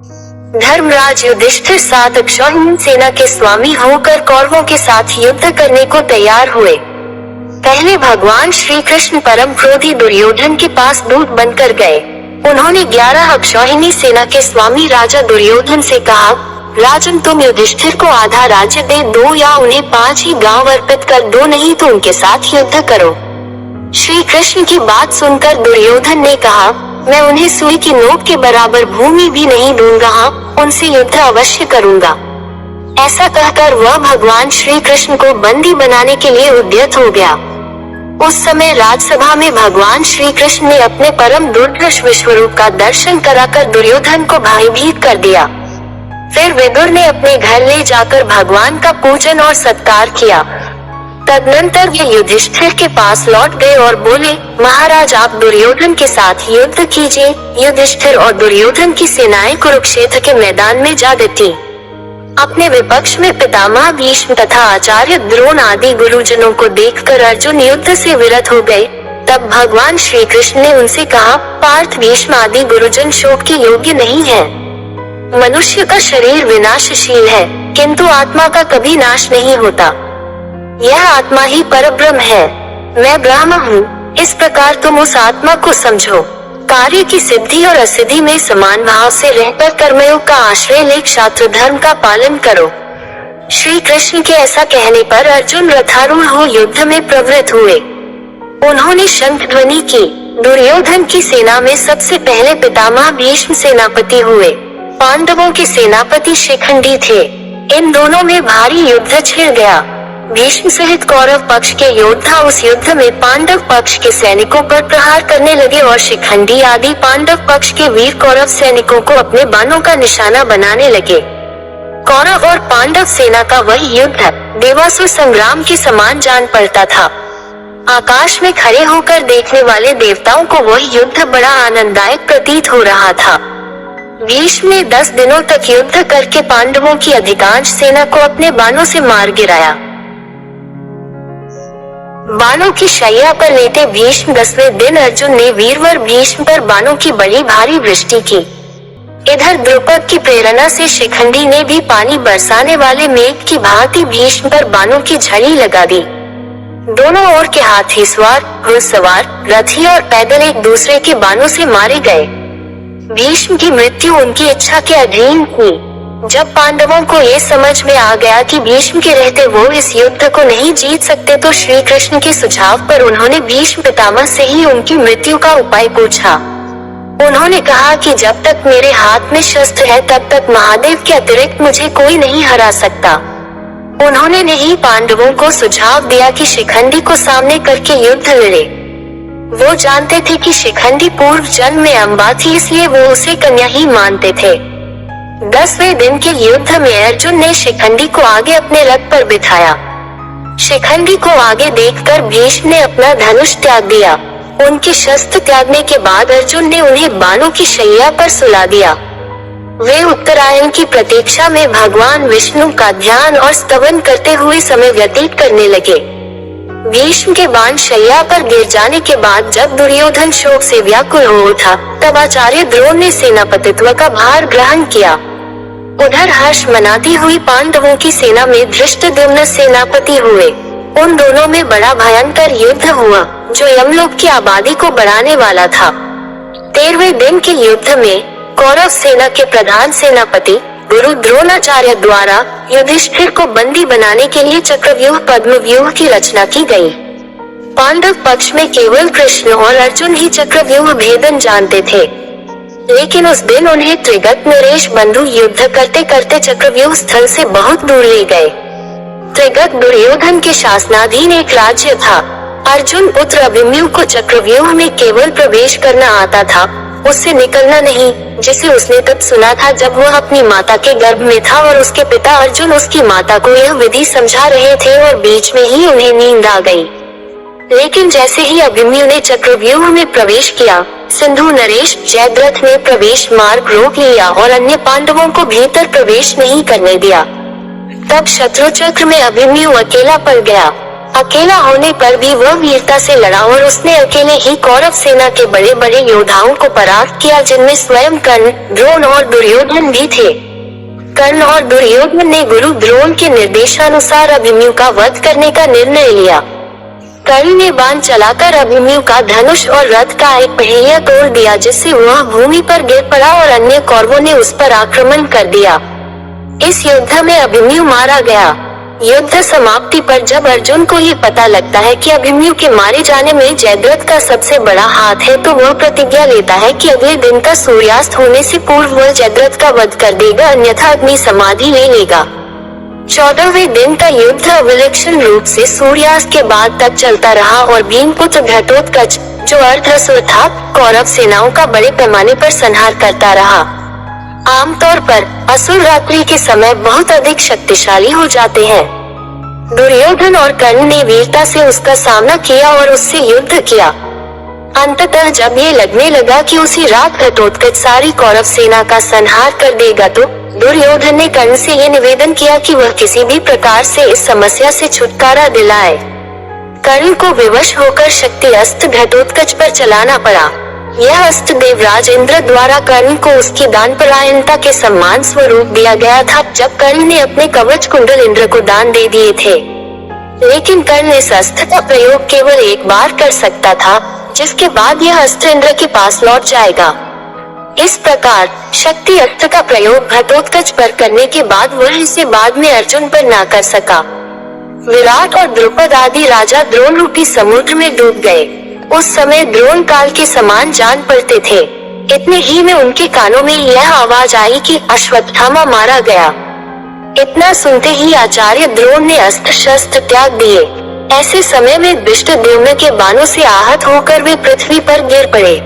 धर्मराज युधिष्ठिर 7 अक्षौहिणी सेना के स्वामी होकर कौरवों के साथ युद्ध करने को तैयार हुए। पहले भगवान श्री कृष्ण परम क्रोधी दुर्योधन के पास दूत बनकर गए। उन्होंने 11 अक्षौहिणी सेना के स्वामी राजा दुर्योधन से कहा, राजन तुम युधिष्ठिर को आधा राज्य दे दो या उन्हें 5 ही गांव अर्पित कर दो, नहीं तो उनके साथ युद्ध करो। श्री कृष्ण की बात सुनकर दुर्योधन ने कहा, मैं उन्हें सुई की नोक के बराबर भूमि भी नहीं दूंगा, उनसे युद्ध अवश्य करूंगा। ऐसा कहकर वह भगवान श्री कृष्ण को बंदी बनाने के लिए उद्यत हो गया। उस समय राजसभा में भगवान श्री कृष्ण ने अपने परम दुर्धर्ष विश्वरूप का दर्शन कराकर दुर्योधन को भयभीत कर दिया। फिर विदुर ने अपने घर ले जाकर भगवान का पूजन और सत्कार किया। तदनंतर वे युधिष्ठिर के पास लौट गए और बोले, महाराज आप दुर्योधन के साथ युद्ध कीजिए। युधिष्ठिर और दुर्योधन की सेनाएं कुरुक्षेत्र के मैदान में जा डटी। अपने विपक्ष में पितामह भीष्म तथा आचार्य द्रोण आदि गुरुजनों को देखकर अर्जुन युद्ध से विरत हो गए। तब भगवान श्री कृष्ण ने उनसे कहा, पार्थ भीष्म आदि गुरुजन शोक के योग्य नहीं है। मनुष्य का शरीर विनाशशील है, किंतु आत्मा का कभी नाश नहीं होता। यह आत्मा ही परब्रह्म है। मैं ब्रह्म हूँ, इस प्रकार तुम उस आत्मा को समझो। कार्य की सिद्धि और असिद्धि में समान भाव से रहकर कर्मयोग का आश्रय ले क्षात्र धर्म का पालन करो। श्री कृष्ण के ऐसा कहने पर अर्जुन रथारूढ़ हो युद्ध में प्रवृत्त हुए। उन्होंने शंख ध्वनि की। दुर्योधन की सेना में सबसे पहले पितामह भीष्म सेनापति हुए। पांडवों के सेनापति शिखंडी थे। इन दोनों में भारी युद्ध छिड़ गया। भीष्म सहित कौरव पक्ष के योद्धा उस युद्ध में पांडव पक्ष के सैनिकों पर प्रहार करने लगे और शिखंडी आदि पांडव पक्ष के वीर कौरव सैनिकों को अपने बाणों का निशाना बनाने लगे। कौरव और पांडव सेना का वही युद्ध देवासुर संग्राम के समान जान पड़ता था। आकाश में खड़े होकर देखने वाले देवताओं को वही युद्ध बड़ा आनंददायक प्रतीत हो रहा था। भीष्म ने 10 दिनों तक युद्ध करके पांडवों की अधिकांश सेना को अपने बाणों से मार गिराया। बाणों की शैया पर लेटे भीष्म 10वें दिन अर्जुन ने वीरवर भीष्म पर बाणों की बड़ी भारी वृष्टि की। इधर द्रुपद की प्रेरणा से शिखंडी ने भी पानी बरसाने वाले मेघ की भांति भीष्म पर बाणों की झड़ी लगा दी। दोनों ओर के हाथी सवार, घुड़सवार, रथी और पैदल एक दूसरे के बाणों से मारे गए। भीष्म की मृत्यु उनकी इच्छा के अधीन थी। जब पांडवों को ये समझ में आ गया कि भीष्म के रहते वो इस युद्ध को नहीं जीत सकते, तो श्री कृष्ण के सुझाव पर उन्होंने भीष्म पितामह से ही उनकी मृत्यु का उपाय पूछा। उन्होंने कहा कि जब तक मेरे हाथ में शस्त्र है तब तक महादेव के अतिरिक्त मुझे कोई नहीं हरा सकता। उन्होंने नहीं पांडवों को सुझाव दिया कि शिखंडी को सामने करके युद्ध लड़े। वो जानते थे कि शिखंडी पूर्व जन्म में अम्बा थी, इसलिए वो उसे कन्या ही मानते थे। 10वें दिन के युद्ध में अर्जुन ने शिखंडी को आगे अपने रथ पर बिठाया। शिखंडी को आगे देखकर भीष्म ने अपना धनुष त्याग दिया। उनके शस्त्र त्यागने के बाद अर्जुन ने उन्हें बाणों की शैया पर सुला दिया। वे उत्तरायण की प्रतीक्षा में भगवान विष्णु का ध्यान और स्तवन करते हुए समय व्यतीत करने लगे। भीष्म के बाण शैया पर गिर जाने के बाद जब दुर्योधन शोक से व्याकुल हो उठा, तब आचार्य द्रोण ने सेनापतित्व का भार ग्रहण किया। उधर हर्ष मनाती हुई पांडवों की सेना में धृष्टद्युम्न सेनापति हुए। उन दोनों में बड़ा भयंकर युद्ध हुआ, जो यमलोक की आबादी को बढ़ाने वाला था। 13वें दिन के युद्ध में कौरव सेना के प्रधान सेनापति गुरु द्रोणाचार्य द्वारा युधिष्ठिर को बंदी बनाने के लिए चक्रव्यूह पद्मव्यूह की रचना की गई। पांडव पक्ष में केवल कृष्ण और अर्जुन ही चक्रव्यूह भेदन जानते थे, लेकिन उस दिन उन्हें त्रिगत नरेश बंधु युद्ध करते करते चक्रव्यूह स्थल से बहुत दूर ले गए। त्रिगत दुर्योधन के शासनाधीन एक राज्य था। अर्जुन पुत्र अभिमन्यु को चक्रव्यूह में केवल प्रवेश करना आता था, उससे निकलना नहीं, जिसे उसने तब सुना था जब वह अपनी माता के गर्भ में था और उसके पिता अर्जुन उसकी माता को यह विधि समझा रहे थे और बीच में ही उन्हें नींद आ गई। लेकिन जैसे ही अभिमन्यु ने चक्रव्यूह में प्रवेश किया, सिंधु नरेश जयद्रथ ने प्रवेश मार्ग रोक लिया और अन्य पांडवों को भीतर प्रवेश नहीं करने दिया। तब शत्रु चक्र में अभिमन्यु अकेला पड़ गया। अकेला होने पर भी वह वीरता से लड़ा और उसने अकेले ही कौरव सेना के बड़े बड़े योद्धाओं को परास्त किया, जिनमें स्वयं कर्ण, द्रोण और दुर्योधन भी थे। कर्ण और दुर्योधन ने गुरु द्रोण के निर्देशानुसार अभिमन्यु का वध करने का निर्णय लिया। कर्ण ने बाण चलाकर अभिमन्यु का धनुष और रथ का एक पहिया तोड़ दिया, जिससे वह भूमि पर गिर पड़ा और अन्य कौरवों ने उस पर आक्रमण कर दिया। इस युद्ध में अभिमन्यु मारा गया। युद्ध समाप्ति पर जब अर्जुन को ये पता लगता है कि अभिमन्यु के मारे जाने में जयद्रथ का सबसे बड़ा हाथ है, तो वह प्रतिज्ञा लेता है कि अगले दिन का सूर्यास्त होने से पूर्व वह जयद्रथ का वध कर देगा, अन्यथा अग्नि समाधि ले लेगा। 14वें दिन का युद्ध अविलक्षण रूप से सूर्यास्त के बाद तक चलता रहा और भीमपुत्र घटोत्कच, जो अर्धअसुर था, कौरव सेनाओं का बड़े पैमाने पर संहार करता रहा। आमतौर पर असुर रात्रि के समय बहुत अधिक शक्तिशाली हो जाते हैं। दुर्योधन और कर्ण ने वीरता से उसका सामना किया और उससे युद्ध किया। अंततः जब ये लगने लगा कि उसी रात घटोत्कच सारी कौरव सेना का संहार कर देगा, तो दुर्योधन ने कर्ण से ये निवेदन किया कि वह किसी भी प्रकार से इस समस्या से छुटकारा दिलाए। कर्ण को विवश होकर शक्ति अस्त्र घटोत्कच पर चलाना पड़ा। यह अस्त्र देवराज इंद्र द्वारा कर्ण को उसकी दानपरायणता के सम्मान स्वरूप दिया गया था, जब कर्ण ने अपने कवच कुंडल इंद्र को दान दे दिए थे। लेकिन कर्ण इस अस्त्र का प्रयोग केवल एक बार कर सकता था, जिसके बाद यह अस्त्र इंद्र के पास लौट जाएगा। इस प्रकार शक्ति अस्त्र का प्रयोग घटोत्कच पर करने के बाद वह इसे बाद में अर्जुन पर ना कर सका। विराट और द्रुपद आदि राजा द्रोण रूपी समुद्र में डूब गए। उस समय द्रोण काल के समान जान पड़ते थे। इतने ही में उनके कानों में यह आवाज आई कि अश्वत्थामा मारा गया। इतना सुनते ही आचार्य द्रोण ने अस्त्र शस्त्र त्याग दिए। ऐसे समय में दृष्टद्युम्न के बाणों से आहत होकर वे पृथ्वी पर गिर पड़े।